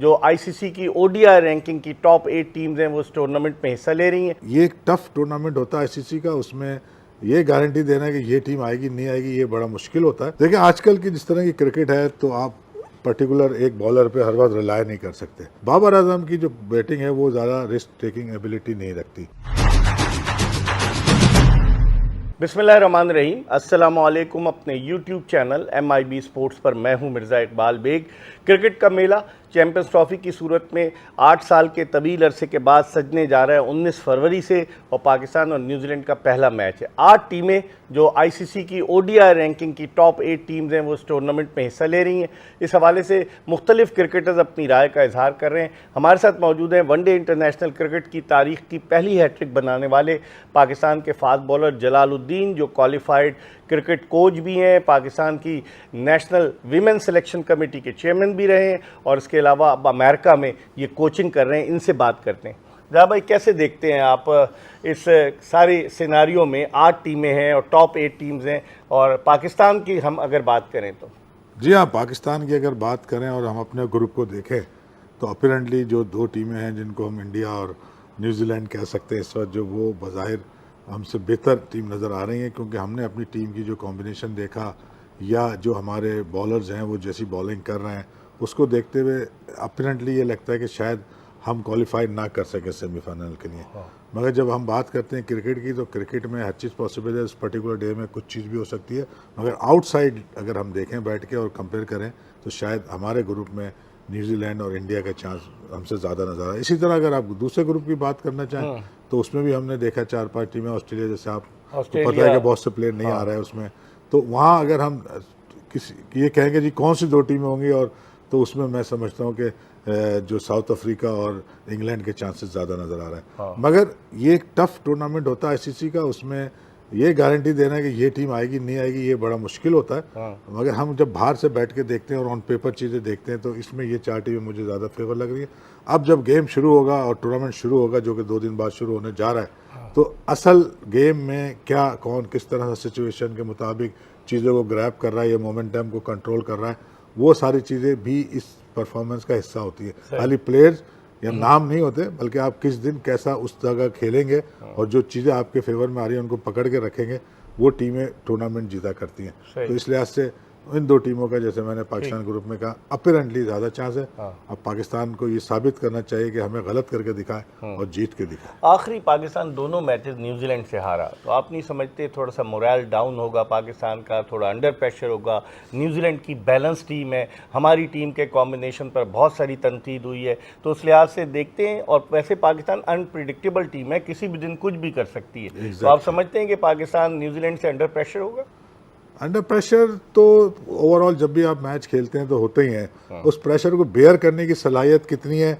जो आईसीसी की ODI ranking की टॉप 8 टीम्स हैं वो इस टूर्नामेंट में हिस्सा ले रही हैं। ये एक टफ टूर्नामेंट होता है आईसीसी का, उसमें ये गारंटी देना कि ये टीम आएगी नहीं आएगी ये बड़ा मुश्किल होता है। देखिए आजकल की जिस तरह की क्रिकेट है तो आप पर्टिकुलर एक बॉलर पे हर वक्त रिलाय नहीं कर सकते। बाबर आजम की जो बैटिंग है वो ज़्यादा रिस्क टेकिंग एबिलिटी नहीं रखती। बिस्मिल्लाहिर्रहमानिर्रहीम, अस्सलामु अलैकुम। अपने यूट्यूब चैनल MIB स्पोर्ट्स पर मैं हूं मिर्ज़ा इकबाल बेग। क्रिकेट का मेला चैंपियंस ट्रॉफी की सूरत में 8 साल के तवील अरसे के बाद सजने जा रहा है 19 फरवरी से, और पाकिस्तान और न्यूजीलैंड का पहला मैच है। 8 टीमें जो आईसीसी की ओडीआई रैंकिंग की टॉप 8 टीम्स हैं वो इस टूर्नामेंट में हिस्सा ले रही हैं। इस हवाले से मुख्तलिफ क्रिकेटर्स अपनी राय का इजहार कर रहे हैं। हमारे साथ मौजूद हैं वनडे इंटरनेशनल क्रिकेट की तारीख की पहली हैट्रिक बनाने वाले पाकिस्तान के फास्ट बॉलर जलालुद्दीन, जो क्वालिफाइड क्रिकेट कोच भी हैं, पाकिस्तान की नेशनल वीमेन सिलेक्शन कमेटी के चेयरमैन भी रहे हैं, और इसके अलावा अब अमेरिका में ये कोचिंग कर रहे हैं। इनसे बात करते हैं। जहाँ भाई, कैसे देखते हैं आप इस सारे सिनारियों में 8 टीमें हैं और टॉप 8 टीम्स हैं, और पाकिस्तान की हम अगर बात करें तो? जी हाँ, पाकिस्तान की अगर बात करें और हम अपने ग्रुप को देखें तो अपरेंटली जो 2 टीमें हैं जिनको हम इंडिया और न्यूजीलैंड कह सकते हैं इस वक्त, जो वो बज़ाहिर हमसे बेहतर टीम नज़र आ रही हैं, क्योंकि हमने अपनी टीम की जो कॉम्बिनेशन देखा या जो हमारे बॉलर्स हैं वो जैसी बॉलिंग कर रहे हैं उसको देखते हुए अपरेंटली ये लगता है कि शायद हम क्वालिफाइड ना कर सकें सेमीफाइनल के लिए। मगर जब हम बात करते हैं क्रिकेट की तो क्रिकेट में हर चीज़ पॉसिबल है। उस पर्टिकुलर डे में कुछ चीज़ भी हो सकती है, मगर आउटसाइड अगर हम देखें बैठ के और कंपेयर करें तो शायद हमारे ग्रुप में न्यूजीलैंड और इंडिया का चांस हमसे ज़्यादा नज़र आ रहा है। इसी तरह अगर आप दूसरे ग्रुप की बात करना चाहें तो उसमें भी हमने देखा 4-5 टीमें। ऑस्ट्रेलिया जैसे आप पता है कि बहुत से प्लेयर नहीं आ रहे हैं उसमें, तो वहाँ अगर हम किसी ये कहेंगे जी कौन सी 2 टीमें होंगी, और तो उसमें मैं समझता हूँ कि जो साउथ अफ्रीका और इंग्लैंड के चांसेस ज़्यादा नज़र आ रहे हैं। मगर ये एक टफ टूर्नामेंट होता है आईसीसी का, उसमें ये गारंटी देना कि ये टीम आएगी नहीं आएगी ये बड़ा मुश्किल होता है। मगर हम जब बाहर से बैठ के देखते हैं और ऑन पेपर चीज़ें देखते हैं तो इसमें ये 4 टीमें मुझे ज़्यादा फेवर लग रही है। अब जब गेम शुरू होगा और टूर्नामेंट शुरू होगा जो कि 2 दिन बाद शुरू होने जा रहा है, तो असल गेम में क्या कौन किस तरह से सिचुएशन के मुताबिक चीज़ों को ग्रैब कर रहा है या मोमेंटम को कंट्रोल कर रहा है, वो सारी चीज़ें भी इस परफॉर्मेंस का हिस्सा होती है। खाली प्लेयर्स या नाम नहीं होते, बल्कि आप किस दिन कैसा उस जगह खेलेंगे और जो चीज़ें आपके फेवर में आ रही हैं उनको पकड़ के रखेंगे, वो टीमें टूर्नामेंट जीता करती हैं। तो इस लिहाज से इन 2 टीमों का, जैसे मैंने पाकिस्तान ग्रुप में कहा, अपरेंटली ज़्यादा चांस है। अब पाकिस्तान को ये साबित करना चाहिए कि हमें गलत करके दिखाए और जीत के दिखाए। आखिरी पाकिस्तान दोनों मैचेस न्यूजीलैंड से हारा, तो आप नहीं समझते थोड़ा सा मोरल डाउन होगा पाकिस्तान का, थोड़ा अंडर प्रेशर होगा? न्यूजीलैंड की बैलेंस टीम है, हमारी टीम के कॉम्बिनेशन पर बहुत सारी तनकीद हुई है, तो उस लिहाज से देखते हैं। और वैसे पाकिस्तान अनप्रिडिक्टेबल टीम है, किसी भी दिन कुछ भी कर सकती है। तो आप समझते हैं कि पाकिस्तान न्यूजीलैंड से अंडर प्रेशर होगा? अंडर प्रेशर तो ओवरऑल जब भी आप मैच खेलते हैं तो होते ही हैं। उस प्रेशर को बेयर करने की सलाहियत कितनी है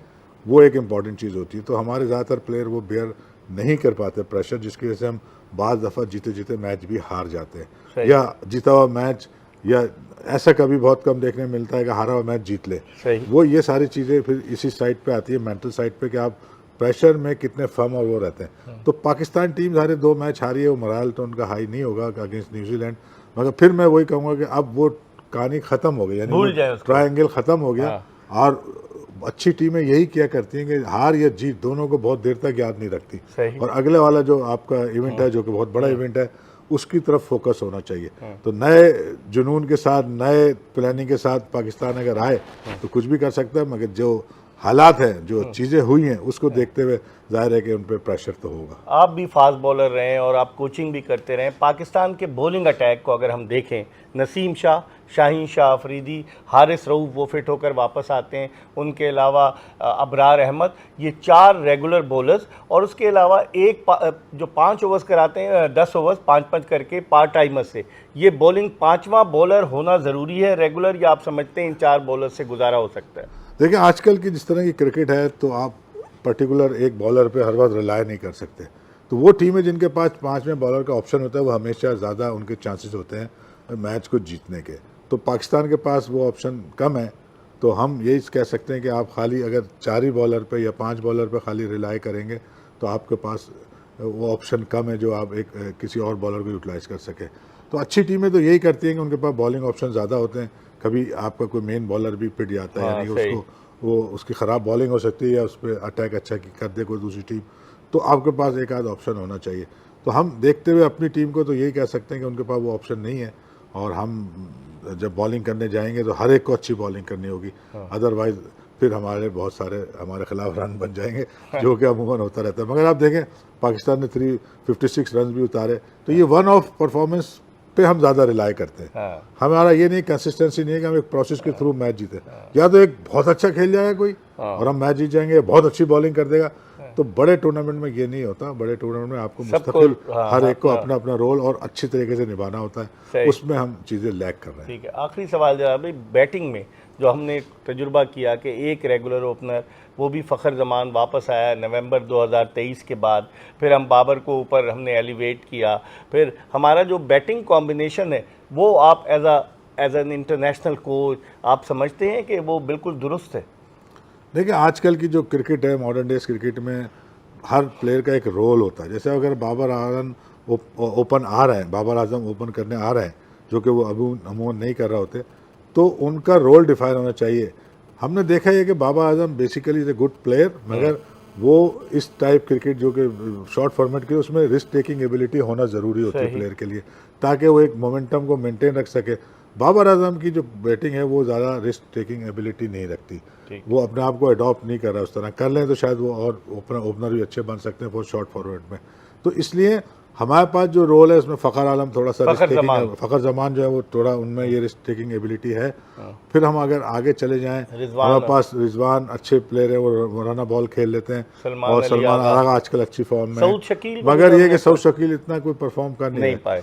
वो एक इम्पॉर्टेंट चीज़ होती है। तो हमारे ज़्यादातर प्लेयर वो बेयर नहीं कर पाते प्रेशर, जिसकी वजह से हम बाज़ दफ़ा जीते जीते मैच भी हार जाते हैं, या जीता हुआ मैच, या ऐसा कभी बहुत कम देखने में मिलता है कि हारा हुआ मैच जीत ले। वो ये सारी चीज़ें फिर इसी साइड पे आती है, मेंटल साइड पे, कि आप प्रेशर में कितने फर्म और वो रहते हैं। तो पाकिस्तान टीम सारे 2 मैच हारी है, वो मोरल तो उनका हाई नहीं होगा अगेंस्ट न्यूजीलैंड, मगर फिर मैं वही कहूँगा कि अब वो कहानी ख़त्म हो गई, यानी ट्रायंगल ख़त्म हो गया। और अच्छी टीमें यही किया करती हैं कि हार या जीत दोनों को बहुत देर तक याद नहीं रखती, और अगले वाला जो आपका इवेंट है जो कि बहुत बड़ा इवेंट है उसकी तरफ फोकस होना चाहिए। तो नए जुनून के साथ, नए प्लानिंग के साथ पाकिस्तान अगर आए तो कुछ भी कर सकता है, मगर जो हालात हैं, जो चीज़ें हुई हैं, उसको देखते हुए जाहिर है कि उन पर प्रेशर तो होगा। आप भी फास्ट बॉलर रहे हैं और आप कोचिंग भी करते रहे। पाकिस्तान के बॉलिंग अटैक को अगर हम देखें, नसीम शाह, शाहीन शाह अफरीदी, हारिस रऊफ वो फिट होकर वापस आते हैं, उनके अलावा अबरार अहमद, ये 4 रेगुलर बॉलर्स, और उसके अलावा एक जो 5 ओवर्स कराते हैं, 10 ओवर्स 5-5 करके पार्ट टाइमर से, ये बॉलिंग 5वां बॉलर होना ज़रूरी है रेगुलर, या आप समझते हैं इन 4 बॉलर से गुजारा हो सकता है? देखिए आजकल की जिस तरह की क्रिकेट है तो आप पर्टिकुलर एक बॉलर पे हर वक्त रिलाय नहीं कर सकते। तो वो टीमें जिनके पास 5वें बॉलर का ऑप्शन होता है वो हमेशा ज़्यादा उनके चांसेस होते हैं मैच को जीतने के। तो पाकिस्तान के पास वो ऑप्शन कम है, तो हम यही कह सकते हैं कि आप खाली अगर 4 ही बॉलर पे या 5 बॉलर पे खाली रिलाय करेंगे तो आपके पास वो ऑप्शन कम है जो आप एक किसी और बॉलर को यूटिलाइज़ कर सकें। तो अच्छी टीमें तो यही करती हैं कि उनके पास बॉलिंग ऑप्शन ज़्यादा होते हैं। कभी आपका कोई मेन बॉलर भी पिट जाता है, यानी उसको वो उसकी ख़राब बॉलिंग हो सकती है या उस पर अटैक अच्छा कर दे कोई दूसरी टीम, तो आपके पास एक आध ऑप्शन होना चाहिए। तो हम देखते हुए अपनी टीम को तो यही कह सकते हैं कि उनके पास वो ऑप्शन नहीं है, और हम जब बॉलिंग करने जाएंगे तो हर एक को अच्छी बॉलिंग करनी होगी, अदरवाइज़ फिर हमारे खिलाफ रन बन जाएंगे, जो कि अमूमन होता रहता है। मगर आप देखें पाकिस्तान ने 356 रन भी उतारे, तो ये वन ऑफ परफॉर्मेंस पे हम ज़्यादा रिलाई करते हैं। हमारा ये नहीं, कंसिस्टेंसी नहीं है कि हम एक प्रोसेस के थ्रू मैच जीते। या तो एक बहुत अच्छा खेल जाएगा कोई और हम मैच जीत जाएंगे, बहुत अच्छी बॉलिंग कर देगा। तो बड़े टूर्नामेंट में ये नहीं होता। बड़े टूर्नामेंट में आपको मुस्तकिल हर एक को अपना अपना रोल और अच्छी तरीके से निभाना होता है, उसमें हम चीज़ें लैक कर रहे हैं। ठीक है, आखिरी सवाल जनाब भाई, बैटिंग में जो हमने तजुर्बा किया कि एक रेगुलर ओपनर, वो भी फ़खर जमान वापस आया नवंबर 2023 के बाद, फिर हम बाबर को ऊपर हमने एलिवेट किया, फिर हमारा जो बैटिंग कॉम्बिनेशन है वो आप एज एन इंटरनेशनल कोच आप समझते हैं कि वो बिल्कुल दुरुस्त है? देखिए आजकल की जो क्रिकेट है, मॉडर्न डेज क्रिकेट में हर प्लेयर का एक रोल होता है। जैसे अगर बाबर आजम ओपन आ रहे हैं, बाबर आजम ओपन करने आ रहे हैं, जो कि वो अमूमन नहीं कर रहे होते, तो उनका रोल डिफाइन होना चाहिए। हमने देखा है कि Babar Azam basically is a good player, मगर वो इस टाइप क्रिकेट जो कि शॉर्ट फॉर्मेट की, उसमें रिस्क टेकिंग एबिलिटी होना ज़रूरी होती है प्लेयर के लिए, ताकि वो एक मोमेंटम को मेंटेन रख सके। बाबर आजम की जो बैटिंग है वो ज़्यादा रिस्क टेकिंग एबिलिटी नहीं रखती, वो अपने आप को अडॉप्ट नहीं कर रहा। उस तरह कर लें तो शायद वो और ओपनर भी अच्छे बन सकते हैं बहुत शॉर्ट फॉरवर्ड में। तो इसलिए हमारे पास जो रोल है उसमें फ़खर आलम थोड़ा सा फ़खर जमान जो है वो थोड़ा उनमें ये रिस्क टेकिंग एबिलिटी है। फिर हम अगर आगे चले जाएं, हमारे पास रिजवान अच्छे प्लेयर है, वो रन बॉल खेल लेते हैं, और सलमान आगा आजकल अच्छी फॉर्म में है, मगर ये कि सऊद शकील इतना कोई परफॉर्म कर नहीं पाए।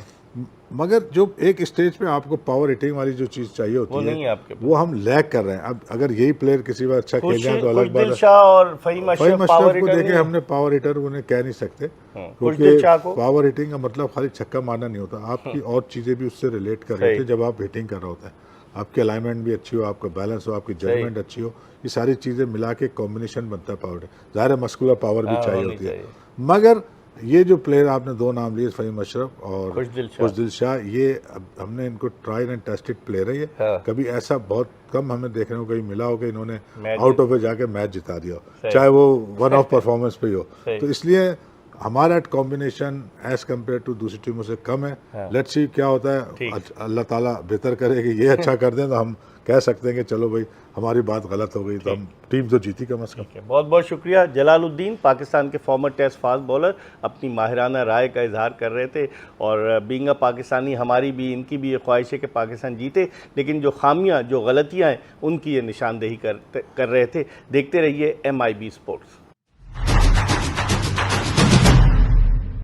मगर जो एक स्टेज पे आपको पावर हिटिंग वाली जो चीज़ चाहिए होती है वो हम लैक कर रहे हैं। अब अगर यही प्लेयर किसी बार अच्छा खेल जाए तो अलग बात है। और फहीम अशरफ को देखे हमने पावर हिटर उन्हें कह नहीं सकते, क्योंकि पावर हिटिंग का मतलब खाली छक्का मारना नहीं होता, आपकी और चीज़ें भी उससे रिलेट कर रहे थे जब आप हिटिंग कर रहे होते हैं। आपकी अलाइनमेंट भी अच्छी हो, आपका बैलेंस हो, आपकी जजमेंट अच्छी हो, ये सारी चीज़ें मिला के कॉम्बिनेशन बनता है पावर। ज़ाहिर है मस्कुलर पावर भी चाहिए होती है। मगर ये जो प्लेयर आपने दो नाम लिए, फहीम अशरफ और खुशदिल शाह, ये हमने इनको ट्राइड एंड टेस्टेड प्लेयर है। ये कभी ऐसा बहुत कम हमें देखने को कहीं मिला हो कि इन्होंने आउट ऑफ जाके मैच जिता दिया हो, चाहे वो वन ऑफ परफॉर्मेंस पे ही हो। तो इसलिए हमारा कॉम्बिनेशन एज कम्पेयर टू दूसरी टीमों से कम है। लेट्स सी क्या होता है, अल्लाह ताला बेहतर करे कि ये अच्छा कर दें तो हम कह सकते हैं कि चलो भाई हमारी बात गलत हो गई, तो हम टीम तो जीती कम अज़ कम। बहुत बहुत शुक्रिया। जलालुद्दीन, पाकिस्तान के फॉर्मर टेस्ट फास्ट बॉलर, अपनी माहिराना राय का इजहार कर रहे थे, और बीइंग अ पाकिस्तानी हमारी भी इनकी भी ये ख्वाहिश है कि पाकिस्तान जीते, लेकिन जो खामियां जो गलतियां हैं उनकी ये निशानदेही कर रहे थे। देखते रहिए MIB स्पोर्ट्स।